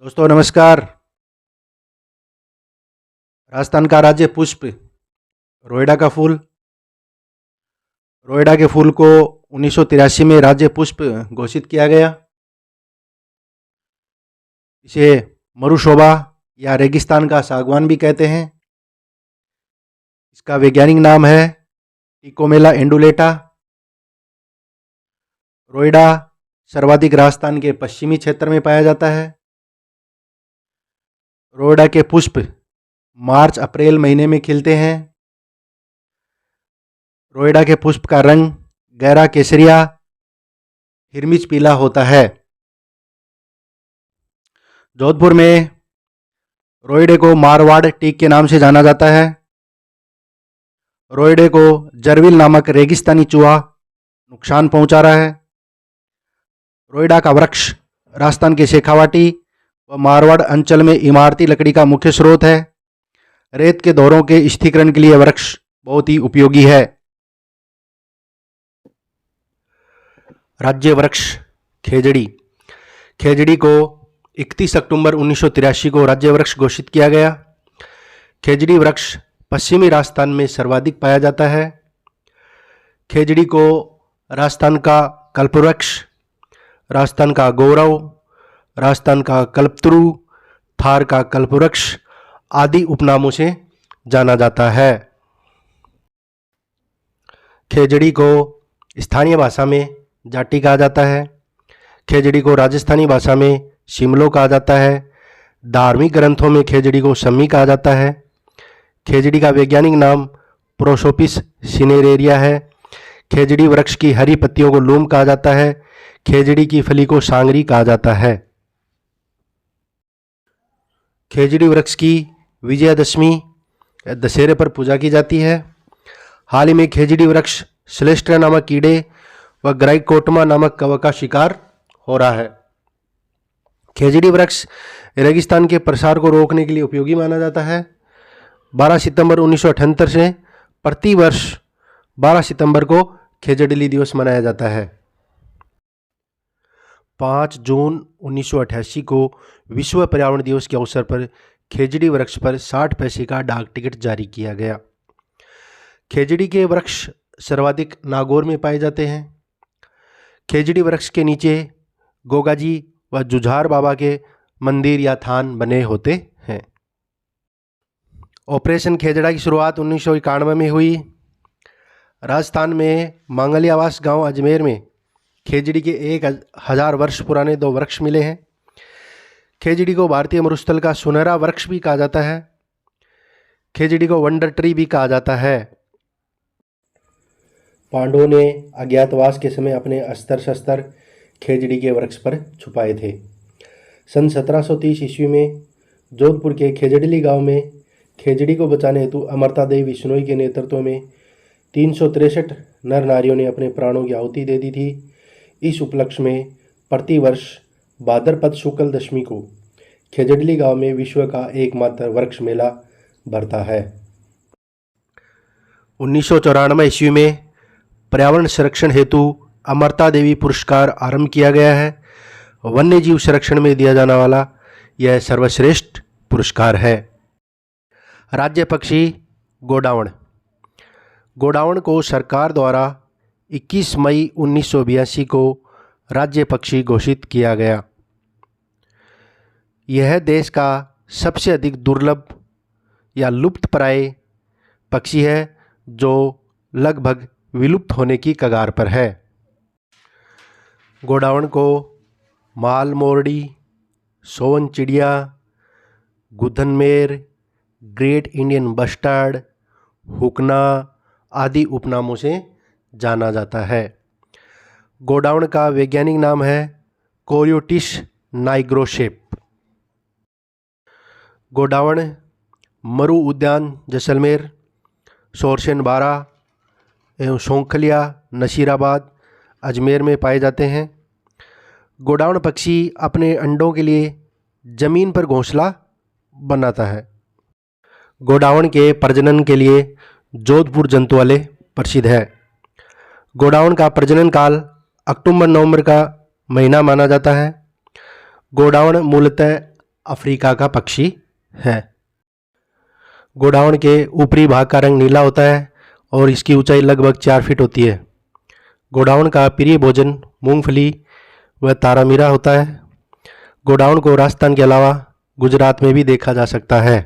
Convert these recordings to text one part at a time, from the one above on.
दोस्तों नमस्कार। राजस्थान का राज्य पुष्प रोएडा का फूल। रोएडा के फूल को 1983 में राज्य पुष्प घोषित किया गया। इसे मरुशोभा या रेगिस्तान का सागवान भी कहते हैं। इसका वैज्ञानिक नाम है टिकोमेला एंडुलेटा। रोएडा सर्वाधिक राजस्थान के पश्चिमी क्षेत्र में पाया जाता है। रोएडा के पुष्प मार्च अप्रैल महीने में खिलते हैं। रोएडा के पुष्प का रंग गहरा केसरिया हिरमिच पीला होता है। जोधपुर में रोएडे को मारवाड़ टीक के नाम से जाना जाता है। रोएडे को जरविल नामक रेगिस्तानी चूहा नुकसान पहुंचा रहा है। रोएडा का वृक्ष राजस्थान के शेखावाटी व मारवाड़ अंचल में इमारती लकड़ी का मुख्य स्रोत है। रेत के दौरों के स्थिरीकरण के लिए वृक्ष बहुत ही उपयोगी है। राज्य वृक्ष खेजड़ी। खेजड़ी को 31 अक्टूबर 1983 को राज्य वृक्ष घोषित किया गया। खेजड़ी वृक्ष पश्चिमी राजस्थान में सर्वाधिक पाया जाता है। खेजड़ी को राजस्थान का कल्पवृक्ष, राजस्थान का गौरव, राजस्थान का कल्पतरु, थार का कल्पवृक्ष आदि उपनामों से जाना जाता है। खेजड़ी को स्थानीय भाषा में जाटी कहा जाता है। खेजड़ी को राजस्थानी भाषा में शिमलो कहा जाता है। धार्मिक ग्रंथों में खेजड़ी को सम्मी कहा जाता है। खेजड़ी का वैज्ञानिक नाम प्रोसोपिस सिनेरेरिया है। खेजड़ी वृक्ष की हरी पत्तियों को लूम कहा जाता है। खेजड़ी की फली को सांगरी कहा जाता है। खेजड़ी वृक्ष की विजयादशमी दशहरे पर पूजा की जाती है। हाल ही में खेजड़ी वृक्ष श्लेष्ठा नामक कीड़े व ग्राइकोटमा नामक कवक का शिकार हो रहा है। खेजड़ी वृक्ष रेगिस्तान के प्रसार को रोकने के लिए उपयोगी माना जाता है। 12 सितंबर 1978 से प्रति वर्ष 12 सितंबर को खेजड़ी दिवस मनाया जाता है। 5 जून 1988 को विश्व पर्यावरण दिवस के अवसर पर खेजड़ी वृक्ष पर 60 पैसे का डाक टिकट जारी किया गया। खेजड़ी के वृक्ष सर्वाधिक नागौर में पाए जाते हैं। खेजड़ी वृक्ष के नीचे गोगाजी व जुझार बाबा के मंदिर या थान बने होते हैं। ऑपरेशन खेजड़ा की शुरुआत 1991 में हुई। राजस्थान में मांगलियावास गांव अजमेर में खेजड़ी के 1000 वर्ष पुराने 2 वृक्ष मिले हैं। खेजड़ी को भारतीय मरुस्थल का सुनहरा वृक्ष भी कहा जाता है। खेजड़ी को वंडर ट्री भी कहा जाता है। पांडवों ने अज्ञातवास के समय अपने अस्त्र शस्त्र खेजड़ी के वृक्ष पर छुपाए थे। सन 1730 ईस्वी में जोधपुर के खेजड़ली गांव में खेजड़ी को बचाने हेतु अमरता देवी विश्नोई के नेतृत्व में 363 नर नारियों ने अपने प्राणों की आहुति दे दी थी। इस उपलक्ष्य में प्रति वर्ष भाद्रपद शुक्ल दशमी को खेजड़ली गांव में विश्व का एकमात्र वृक्ष मेला भरता है। 1994 ईस्वी में पर्यावरण संरक्षण हेतु अमरता देवी पुरस्कार आरंभ किया गया है। वन्य जीव संरक्षण में दिया जाने वाला यह सर्वश्रेष्ठ पुरस्कार है। राज्य पक्षी गोडावण। गोडावण को सरकार द्वारा 21 मई 1982 को राज्य पक्षी घोषित किया गया। यह देश का सबसे अधिक दुर्लभ या लुप्तप्राय पक्षी है जो लगभग विलुप्त होने की कगार पर है। गोडावण को माल मोरडी, सोवन चिड़िया, गुदनमेर, ग्रेट इंडियन बस्टर्ड, हुकना आदि उपनामों से जाना जाता है। गोडावण का वैज्ञानिक नाम है कोरियोटिस नाइग्रोशेप। गोडावण मरु उद्यान जैसलमेर, सोरसेन बारा एवं शोंखलिया नसीराबाद अजमेर में पाए जाते हैं। गोडावण पक्षी अपने अंडों के लिए जमीन पर घोंसला बनाता है। गोडावण के प्रजनन के लिए जोधपुर जंतुआलय प्रसिद्ध है। गोडावण का प्रजनन काल अक्टूबर नवंबर का महीना माना जाता है। गोडावण मूलतः अफ्रीका का पक्षी है। गोडाउन के ऊपरी भाग का रंग नीला होता है और इसकी ऊंचाई लगभग 4 फीट होती है। गोडाउन का प्रिय भोजन मूंगफली व तारामीरा होता है। गोडाउन को राजस्थान के अलावा गुजरात में भी देखा जा सकता है।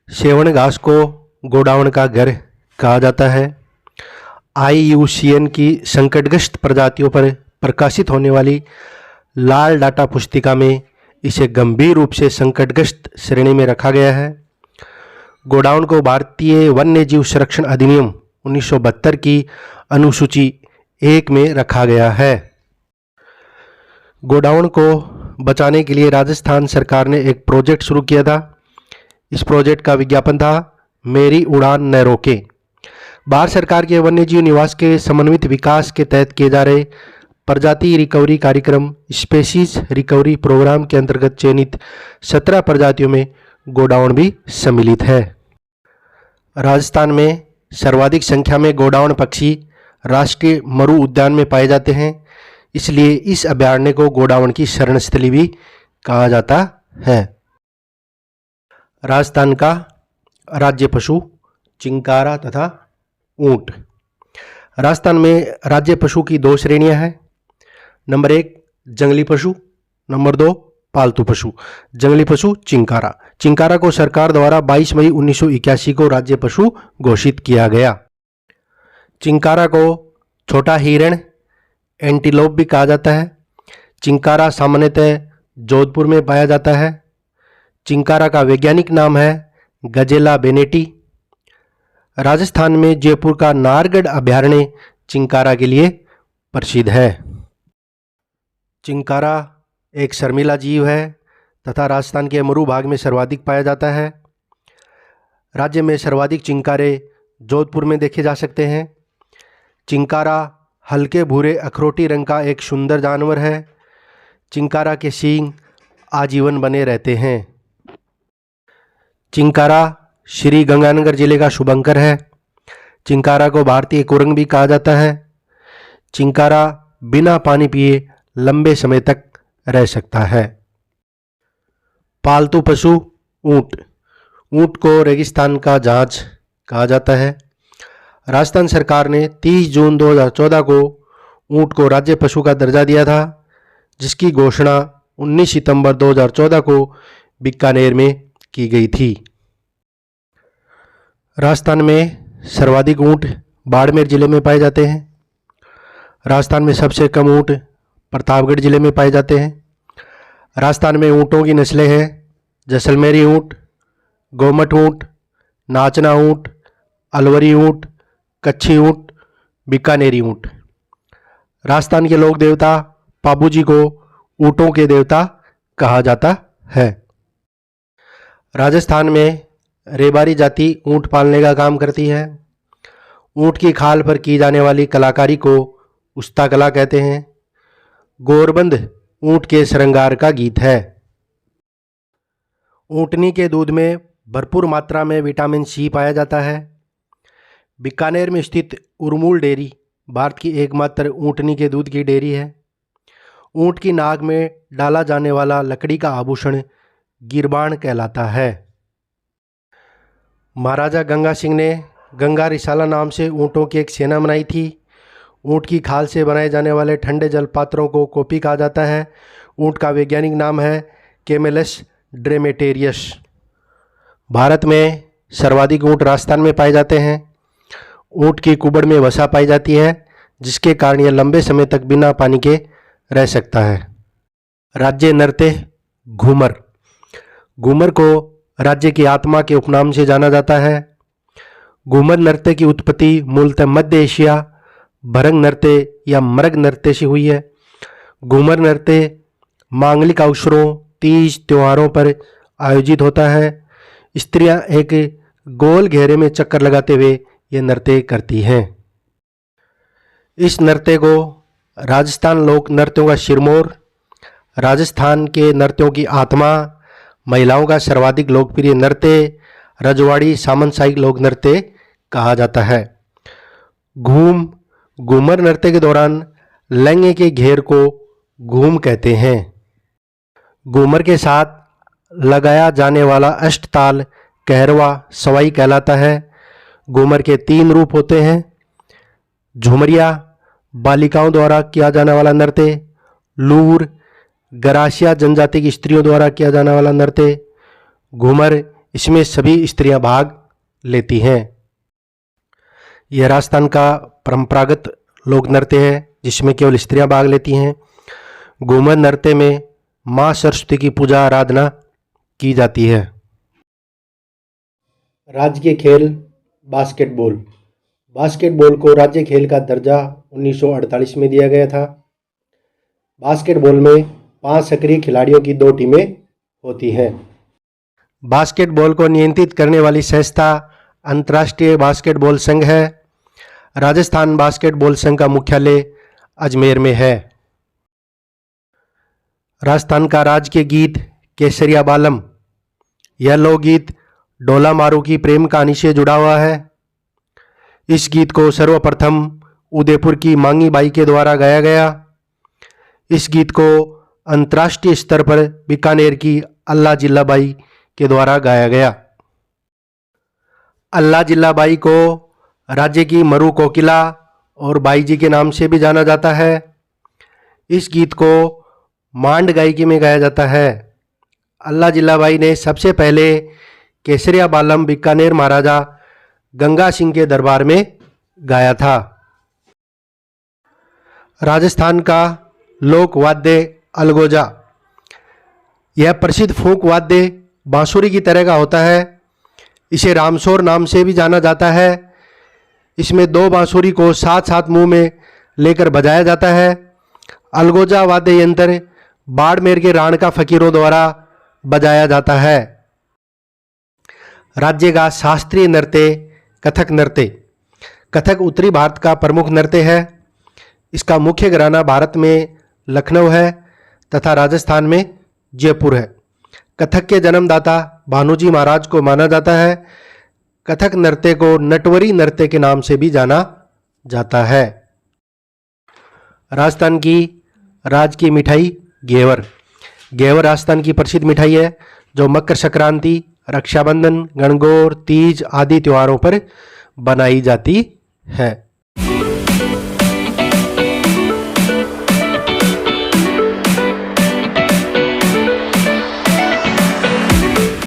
सेवण घास को गोडाउन का घर कहा जाता है। IUCN की संकटग्रस्त प्रजातियों पर प्रकाशित होने वाली लाल डाटा पुस्तिका में इसे गंभीर रूप से संकटग्रस्त श्रेणी में रखा गया है। गोडाउन को भारतीय वन्य जीव संरक्षण अधिनियम 1972 की अनुसूची 1 में रखा गया है। गोडाउन को बचाने के लिए राजस्थान सरकार ने एक प्रोजेक्ट शुरू किया था। इस प्रोजेक्ट का विज्ञापन था मेरी उड़ान न रोके। भारत सरकार के वन्यजीव निवास के समन्वित विकास के तहत किए जा रहे प्रजाति रिकवरी कार्यक्रम स्पेसीज रिकवरी प्रोग्राम के अंतर्गत चयनित 17 प्रजातियों में गोडाउन भी सम्मिलित है। राजस्थान में सर्वाधिक संख्या में गोडाउन पक्षी राष्ट्रीय मरु उद्यान में पाए जाते हैं, इसलिए इस अभयारण्य को गोडाउन की शरणस्थली भी कहा जाता है। राजस्थान का राज्य पशु चिंकारा तथा ऊंट। राजस्थान में राज्य पशु की 2 श्रेणियां हैं। नंबर 1 जंगली पशु, नंबर 2 पालतू पशु। जंगली पशु चिंकारा। चिंकारा को सरकार द्वारा 22 मई 1981 को राज्य पशु घोषित किया गया। चिंकारा को छोटा हिरण एंटीलोप भी कहा जाता है। चिंकारा सामान्यतः जोधपुर में पाया जाता है। चिंकारा का वैज्ञानिक नाम है गजेला बेनेटी। राजस्थान में जयपुर का नाहरगढ़ अभयारण्य चिंकारा के लिए प्रसिद्ध है। चिंकारा एक शर्मीला जीव है तथा राजस्थान के मरु भाग में सर्वाधिक पाया जाता है। राज्य में सर्वाधिक चिंकारे जोधपुर में देखे जा सकते हैं। चिंकारा हल्के भूरे अखरोटी रंग का एक सुंदर जानवर है। चिंकारा के सींग आजीवन बने रहते हैं। चिंकारा श्री गंगानगर जिले का शुभंकर है। चिंकारा को भारतीय कुरंग भी कहा जाता है। चिंकारा बिना पानी पिए लंबे समय तक रह सकता है। पालतू पशु ऊंट। ऊंट को रेगिस्तान का जहाज कहा जाता है। राजस्थान सरकार ने 30 जून 2014 को ऊंट को राज्य पशु का दर्जा दिया था, जिसकी घोषणा 19 सितंबर 2014 को बीकानेर में की गई थी। राजस्थान में सर्वाधिक ऊंट बाड़मेर जिले में पाए जाते हैं। राजस्थान में सबसे कम ऊंट प्रतापगढ़ जिले में पाए जाते हैं। राजस्थान में ऊँटों की नस्लें हैं जैसलमेरी ऊँट, गोमट ऊँट, नाचना ऊँट, अलवरी ऊँट, कच्छी ऊँट, बीकानेरी ऊँट। राजस्थान के लोक देवता पाबूजी को ऊँटों के देवता कहा जाता है। राजस्थान में रेबारी जाति ऊँट पालने का काम करती है। ऊँट की खाल पर की जाने वाली कलाकारी को उस्ता कला कहते हैं। गोरबंद ऊँट के श्रृंगार का गीत है। ऊँटनी के दूध में भरपूर मात्रा में विटामिन सी पाया जाता है। बीकानेर में स्थित उर्मूल डेयरी भारत की एकमात्र ऊँटनी के दूध की डेयरी है। ऊँट की नाक में डाला जाने वाला लकड़ी का आभूषण गिरबान कहलाता है। महाराजा गंगा सिंह ने गंगा रिसाला नाम से ऊँटों की एक सेना बनाई थी। ऊँट की खाल से बनाए जाने वाले ठंडे जल पात्रों को कोपी कहा जाता है। ऊँट का वैज्ञानिक नाम है कैमेलस ड्रेमेटेरियस। भारत में सर्वाधिक ऊँट राजस्थान में पाए जाते हैं। ऊँट की कुबड़ में वसा पाई जाती है, जिसके कारण यह लंबे समय तक बिना पानी के रह सकता है। राज्य नृत्य घूमर। घूमर को राज्य की आत्मा के उपनाम से जाना जाता है। घूमर नृत्य की उत्पत्ति मूलतः मध्य एशिया भरंग नृत्य या मरग नृत्य से हुई है। घूमर नृत्य मांगलिक अवसरों, तीज, त्योहारों पर आयोजित होता है। स्त्रियां एक गोल घेरे में चक्कर लगाते हुए ये नृत्य करती हैं। इस नृत्य को राजस्थान लोक नृत्यों का सिरमौर, राजस्थान के नृत्यों की आत्मा, महिलाओं का सर्वाधिक लोकप्रिय नृत्य रजवाड़ी सामंतशाही लोक नृत्य कहा जाता है। घूमर नृत्य के दौरान लहंगे के घेर को घूम कहते हैं। घूमर के साथ लगाया जाने वाला अष्टताल कहरवा सवाई कहलाता है। घूमर के 3 रूप होते हैं: झुमरिया, बालिकाओं द्वारा किया जाने वाला नृत्य; लूर, गरासिया जनजाति की स्त्रियों द्वारा किया जाने वाला नृत्य। घूमर, इसमें सभी स्त्रियां भाग लेती हैं। यह राजस्थान का परंपरागत लोक नृत्य है जिसमें केवल स्त्रियां भाग लेती हैं। घूमर नृत्य में मां सरस्वती की पूजा आराधना की जाती है। राज्य के खेल बास्केटबॉल। बास्केटबॉल को राज्य खेल का दर्जा 1948 में दिया गया था। बास्केटबॉल में 5 सक्रिय खिलाड़ियों की 2 टीमें होती हैं। बास्केटबॉल को नियंत्रित करने वाली संस्था अंतर्राष्ट्रीय बास्केटबॉल संघ है। राजस्थान बास्केटबॉल संघ का मुख्यालय अजमेर में है। राजस्थान का राज्य गीत केसरिया बालम। यह लोकगीत डोला मारू की प्रेम कहानी से जुड़ा हुआ है। इस गीत को सर्वप्रथम उदयपुर की मांगी बाई के द्वारा गाया गया। इस गीत को अंतर्राष्ट्रीय स्तर पर बीकानेर की अल्लाह जिल्लाबाई के द्वारा गाया गया। अल्लाह जिल्लाबाई को राज्य की मरु कोकिला और बाई जी के नाम से भी जाना जाता है। इस गीत को मांड गायकी में गाया जाता है। अल्लाह जिल्लाबाई ने सबसे पहले केसरिया बालम बीकानेर महाराजा गंगा सिंह के दरबार में गाया था। राजस्थान का लोक वाद्य अलगोजा। यह प्रसिद्ध फोक वाद्य बांसुरी की तरह का होता है। इसे रामशोर नाम से भी जाना जाता है। इसमें 2 बांसुरी को साथ साथ मुंह में लेकर बजाया जाता है। अलगोजा वाद्य यंत्र बाड़मेर के राणका फकीरों द्वारा बजाया जाता है। राज्य का शास्त्रीय नृत्य कथक नृत्य। कथक उत्तरी भारत का प्रमुख नृत्य है। इसका मुख्य घराना भारत में लखनऊ है तथा राजस्थान में जयपुर है। कथक के जन्मदाता भानुजी महाराज को माना जाता है। कथक नृत्य को नटवरी नृत्य के नाम से भी जाना जाता है। राजस्थान की राज्य की मिठाई घेवर। घेवर राजस्थान की प्रसिद्ध मिठाई है जो मकर संक्रांति, रक्षाबंधन, गणगौर, तीज आदि त्योहारों पर बनाई जाती है।